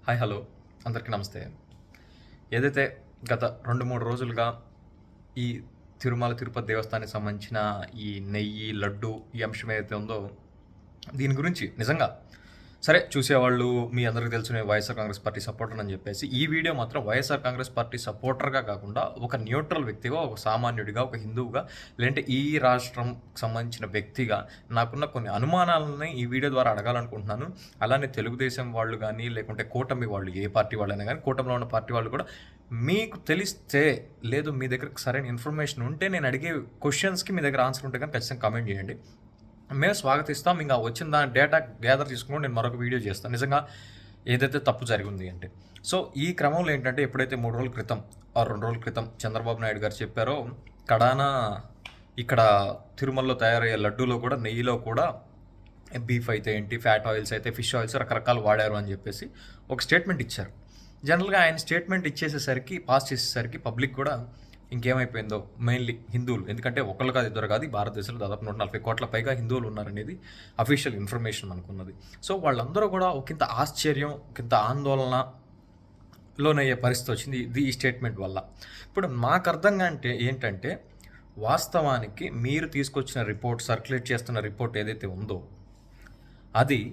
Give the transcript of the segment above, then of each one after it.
Hi hello అందరికీ నమస్తే. ఏదైతే గత 2-3 రోజులుగా ఈ తిరుమల తిరుపతి దేవస్థానానికి సంబంధించిన ఈ నెయ్యి, లడ్డు ఈ అంశం ఏదైతే ఉందో దీని గురించి నిజంగా సరే చూసేవాళ్ళు మీ అందరికీ తెలుసు నేను వైఎస్ఆర్ కాంగ్రెస్ పార్టీ సపోర్టర్ అని చెప్పేసి ఈ వీడియో మాత్రం వైఎస్ఆర్ కాంగ్రెస్ పార్టీ సపోర్టర్గా కాకుండా ఒక న్యూట్రల్ వ్యక్తిగా, ఒక సామాన్యుడిగా, ఒక హిందువుగా, లేదంటే ఈ రాష్ట్రం సంబంధించిన వ్యక్తిగా నాకున్న కొన్ని అనుమానాలని ఈ వీడియో ద్వారా అడగాలనుకుంటున్నాను. అలానే తెలుగుదేశం వాళ్ళు కానీ, లేకుంటే కూటమి వాళ్ళు, ఏ పార్టీ వాళ్ళైనా కానీ, కూటమిలో ఉన్న పార్టీ వాళ్ళు కూడా మీకు తెలిస్తే, లేదు మీ దగ్గర సరైన ఇన్ఫర్మేషన్ ఉంటే, నేను అడిగే క్వశ్చన్స్కి మీ దగ్గర ఆన్సర్ ఉంటే కానీ ఖచ్చితంగా కామెంట్ చేయండి. మేము స్వాగతిస్తాం. ఇంకా వచ్చిన దాని డేటా గ్యాదర్ చేసుకుని నేను మరొక వీడియో చేస్తాను నిజంగా ఏదైతే తప్పు జరిగింది అంటే. సో ఈ క్రమంలో ఏంటంటే ఎప్పుడైతే 3 రోజుల క్రితం 2 రోజుల క్రితం చంద్రబాబు నాయుడు గారు చెప్పారో కడాన ఇక్కడ తిరుమలలో తయారయ్యే లడ్డూలో కూడా, నెయ్యిలో కూడా బీఫ్ అయితే ఏంటి, ఫ్యాట్ ఆయిల్స్ అయితే, ఫిష్ ఆయిల్స్ రకరకాలు వాడారు అని చెప్పేసి ఒక స్టేట్మెంట్ ఇచ్చారు. జనరల్గా ఆయన స్టేట్మెంట్ ఇచ్చేసేసరికి, పాస్ చేసేసరికి పబ్లిక్ కూడా ఇంకేమైపోయిందో, మెయిన్లీ హిందువులు, ఎందుకంటే ఒకళ్ళు కాదు ఇద్దరు కాదు, భారతదేశంలో దాదాపు 140 కోట్ల పైగా హిందువులు ఉన్నారనేది అఫీషియల్ ఇన్ఫర్మేషన్ మనకున్నది. సో వాళ్ళందరూ కూడా ఒకంత ఆశ్చర్యం, ఒకంత ఆందోళన లోనయ్యే పరిస్థితి వచ్చింది ఈ స్టేట్మెంట్ వల్ల. ఇప్పుడు మాకు అర్థంగా అంటే ఏంటంటే, వాస్తవానికి మీరు తీసుకొచ్చిన రిపోర్ట్, సర్క్యులేట్ చేస్తున్న రిపోర్ట్ ఏదైతే ఉందో అది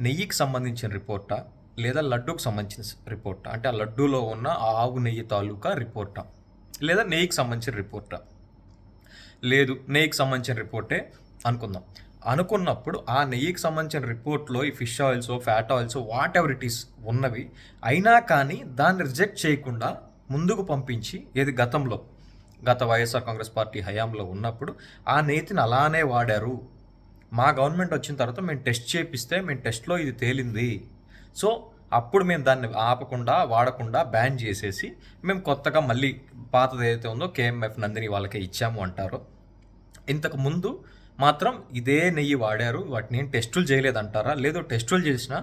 నెయ్యికి సంబంధించిన రిపోర్టా, లేదా లడ్డూకి సంబంధించిన రిపోర్టా, అంటే ఆ లడ్డూలో ఉన్న ఆవు నెయ్యి తాలూకా రిపోర్టా, లేదా నెయ్యికి సంబంధించిన రిపోర్టా? లేదు, నెయ్యికి సంబంధించిన రిపోర్టే అనుకుందాం. అనుకున్నప్పుడు ఆ నెయ్యికి సంబంధించిన రిపోర్ట్లో ఈ fish oils, fat oils, what ever it is ఉన్నవి అయినా కానీ దాన్ని రిజెక్ట్ చేయకుండా ముందుకు పంపించి, ఏది గత వైఎస్ఆర్ కాంగ్రెస్ పార్టీ హయాంలో ఉన్నప్పుడు ఆ నెయ్యిని అలానే వాడారు. మా గవర్నమెంట్ వచ్చిన తర్వాత మేము టెస్ట్ చేపిస్తే మేము టెస్ట్లో ఇది తేలింది. సో అప్పుడు మేము దాన్ని ఆపకుండా, వాడకుండా బ్యాన్ చేసేసి మేము కొత్తగా మళ్ళీ పాతది ఏదైతే ఉందో కేఎంఎఫ్ నందిని వాళ్ళకే ఇచ్చాము అంటారు. ఇంతకు ముందు మాత్రం ఇదే నెయ్యి వాడారు, వాటిని ఏం టెస్టులు చేయలేదంటారా? లేదో టెస్టులు చేసినా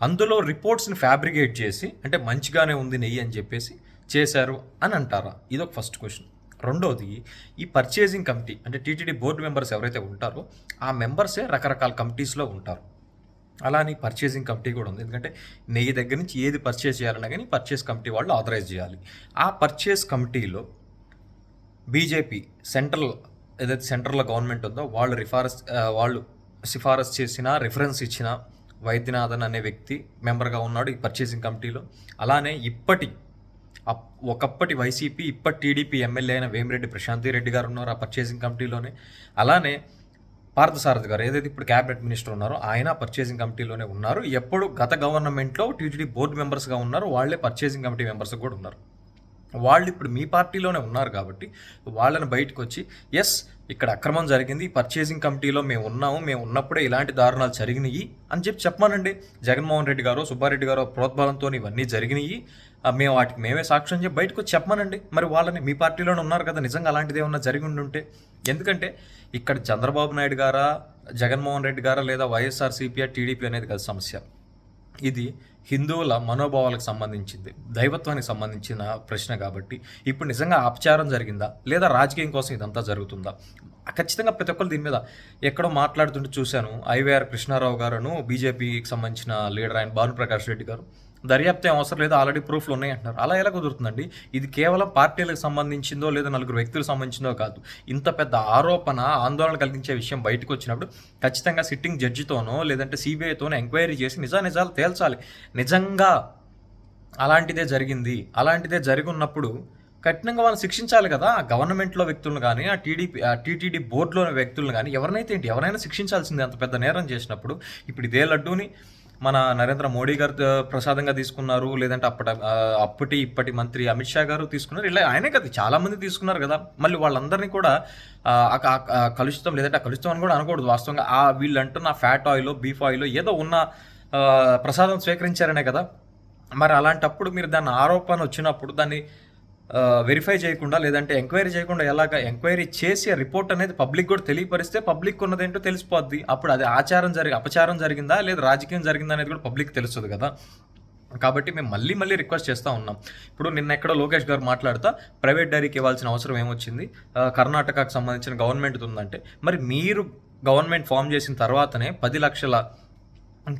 అందులో రిపోర్ట్స్ని ఫ్యాబ్రికేట్ చేసి, అంటే మంచిగానే ఉంది నెయ్యి అని చెప్పేసి చేశారు అని అంటారా? ఇదొక ఫస్ట్ క్వశ్చన్. రెండోది, ఈ పర్చేసింగ్ కమిటీ అంటే టీటీడీ బోర్డు మెంబర్స్ ఎవరైతే ఉంటారో ఆ మెంబర్సే రకరకాల కమిటీస్లో ఉంటారు. అలానే పర్చేసింగ్ కమిటీ కూడా ఉంది. ఎందుకంటే నెయ్యి దగ్గర నుంచి ఏది పర్చేస్ చేయాలన్నా కానీ పర్చేస్ కమిటీ వాళ్ళు ఆథరైజ్ చేయాలి. ఆ పర్చేస్ కమిటీలో బీజేపీ ఏదైతే సెంట్రల్లో గవర్నమెంట్ ఉందో వాళ్ళు సిఫారసు చేసిన, రిఫరెన్స్ ఇచ్చిన వైద్యనాథన్ అనే వ్యక్తి మెంబర్గా ఉన్నాడు ఈ పర్చేసింగ్ కమిటీలో. అలానే ఒకప్పటి వైసీపీ, ఇప్పటి టీడీపీ ఎమ్మెల్యే అయిన వేమిరెడ్డి ప్రశాంతి రెడ్డి గారు ఉన్నారు ఆ పర్చేసింగ్ కమిటీలోనే. అలానే పార్థసారథి గారు ఏదైతే ఇప్పుడు క్యాబినెట్ మినిస్టర్ ఉన్నారో ఆయన పర్చేసింగ్ కమిటీలోనే ఉన్నారు. ఎప్పుడు గత గవర్నమెంట్లో టీటీడీ బోర్డు మెంబర్స్గా ఉన్నారు, వాళ్ళే పర్చేసింగ్ కమిటీ మెంబర్స్ కూడా ఉన్నారు. వాళ్ళు ఇప్పుడు మీ పార్టీలోనే ఉన్నారు కాబట్టి వాళ్ళని బయటకు వచ్చి ఎస్ ఇక్కడ అక్రమం జరిగింది, పర్చేసింగ్ కమిటీలో మేము ఉన్నప్పుడే ఇలాంటి దారుణాలు జరిగినాయి అని చెప్పమానండి. జగన్మోహన్ రెడ్డి గారు, సుబ్బారెడ్డి గారు ప్రోద్బలంతో ఇవన్నీ జరిగినాయి, మేము వాటికి మేమే సాక్ష్యం చెప్పి బయటకు వచ్చి చెప్పమానండి. మరి వాళ్ళని మీ పార్టీలోనే ఉన్నారు కదా, నిజంగా అలాంటిది ఏమన్నా జరిగి ఉంటే. ఎందుకంటే ఇక్కడ చంద్రబాబు నాయుడు గారా, జగన్మోహన్ రెడ్డి గారా, లేదా వైఎస్ఆర్సీపీ, టీడీపీ అనేది కదా సమస్య. ఇది హిందువుల మనోభావాలకు సంబంధించింది, దైవత్వానికి సంబంధించిన ప్రశ్న కాబట్టి ఇప్పుడు నిజంగా అపచారం జరిగిందా, లేదా రాజకీయం కోసం ఇదంతా జరుగుతుందా? ఖచ్చితంగా ప్రతి ఒక్కరు దీని మీద ఎక్కడో మాట్లాడుతుంటే చూశాను. ఐవీఆర్ కృష్ణారావు గారును, బీజేపీకి సంబంధించిన లీడర్ ఆయన భానుప్రకాష్ రెడ్డి గారు దర్యాప్తు అవసరం లేదు, ఆల్రెడీ ప్రూఫ్లు ఉన్నాయి అంటున్నారు. అలా ఎలా కుదురుతుందండి? ఇది కేవలం పార్టీలకు సంబంధించిందో లేదా నలుగురు వ్యక్తులకు సంబంధించిందో కాదు. ఇంత పెద్ద ఆరోపణ, ఆందోళన కలిగించే విషయం బయటకు వచ్చినప్పుడు ఖచ్చితంగా సిట్టింగ్ జడ్జితోనో లేదంటే సిబిఐతోనో ఎంక్వైరీ చేసి నిజాలు తేల్చాలి. నిజంగా అలాంటిదే జరిగి ఉన్నప్పుడు కఠినంగా వాళ్ళని శిక్షించాలి కదా. ఆ గవర్నమెంట్లో వ్యక్తులను కానీ, ఆ టీటీడీ బోర్డులో వ్యక్తులను కానీ ఎవరైనా శిక్షించాల్సిందే అంత పెద్ద నేరం చేసినప్పుడు. ఇప్పుడు ఇదే లడ్డూని మన నరేంద్ర మోడీ గారు ప్రసాదంగా తీసుకున్నారు, లేదంటే ఇప్పటి మంత్రి అమిత్ షా గారు తీసుకున్నారు. ఇలా ఆయనే కదా చాలామంది తీసుకున్నారు కదా. మళ్ళీ వాళ్ళందరినీ కూడా కలుషితం, లేదంటే కలుషితం అని కూడా అనకూడదు. వాస్తవంగా వీళ్ళు అంటున్న ఫ్యాట్ ఆయిల్, బీఫ్ ఆయిల్ ఏదో ఉన్న ప్రసాదం స్వీకరించారనే కదా. మరి అలాంటప్పుడు మీరు దాన్ని ఆరోపణ వచ్చినప్పుడు దాన్ని వెరిఫై చేయకుండా, లేదంటే ఎంక్వైరీ చేయకుండా ఎంక్వైరీ చేసి ఆ రిపోర్ట్ అనేది పబ్లిక్ కూడా తెలియపరిస్తే పబ్లిక్ ఉన్నదేంటో తెలిసిపోద్ది. అప్పుడు అది అపచారం జరిగిందా లేదా రాజకీయం జరిగిందా అనేది కూడా పబ్లిక్ తెలుస్తుంది కదా. కాబట్టి మేము మళ్ళీ రిక్వెస్ట్ చేస్తూ ఉన్నాం. ఇప్పుడు నిన్న ఎక్కడో లోకేష్ గారు మాట్లాడుతూ ప్రైవేట్ డైరీకి ఇవ్వాల్సిన అవసరం ఏమొచ్చింది, కర్ణాటకకు సంబంధించిన గవర్నమెంట్ ఉందంటే, మరి మీరు గవర్నమెంట్ ఫామ్ చేసిన తర్వాతనే 10 లక్షల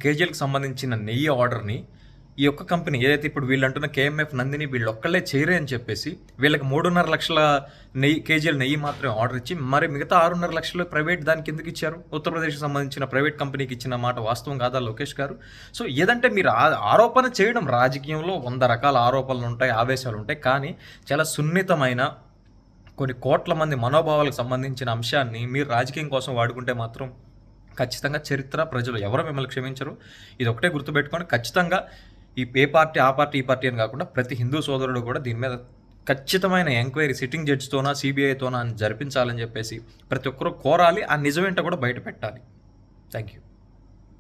కేజీలకు సంబంధించిన నెయ్యి ఆర్డర్ని ఈ యొక్క కంపెనీ ఏదైతే ఇప్పుడు వీళ్ళు అంటున్న కేఎంఎఫ్ నందిని వీళ్ళు ఒక్కళ్ళే చేయరే అని చెప్పేసి వీళ్ళకి 3.5 లక్షల కేజీల నెయ్యి మాత్రమే ఆర్డర్ ఇచ్చి మరి మిగతా 6.5 లక్షలు ప్రైవేట్ దానికి ఎందుకు ఇచ్చారు? ఉత్తరప్రదేశ్కి సంబంధించిన ప్రైవేట్ కంపెనీకి ఇచ్చిన మాట వాస్తవం కాదా లోకేష్ గారు? సో ఏదంటే మీరు ఆరోపణ చేయడం, రాజకీయంలో 100 రకాల ఆరోపణలు ఉంటాయి, ఆవేశాలు ఉంటాయి, కానీ చాలా సున్నితమైన కొన్ని కోట్ల మంది మనోభావాలకు సంబంధించిన అంశాన్ని మీరు రాజకీయం కోసం వాడుకుంటే మాత్రం ఖచ్చితంగా చరిత్ర, ప్రజలు ఎవరు మిమ్మల్ని క్షమించరు. ఇది ఒకటే గుర్తుపెట్టుకొని ఖచ్చితంగా ఏ పార్టీ ఆ పార్టీ ఈ పార్టీ అని కాకుండా ప్రతి హిందూ సోదరుడు కూడా దీని మీద ఖచ్చితమైన ఎంక్వైరీ సిట్టింగ్ జడ్జితోనా సిబిఐతోనా అని జరిపించాలని చెప్పేసి ప్రతి ఒక్కరూ కోరాలి. ఆ నిజమేంటో కూడా బయట పెట్టాలి. Thank you.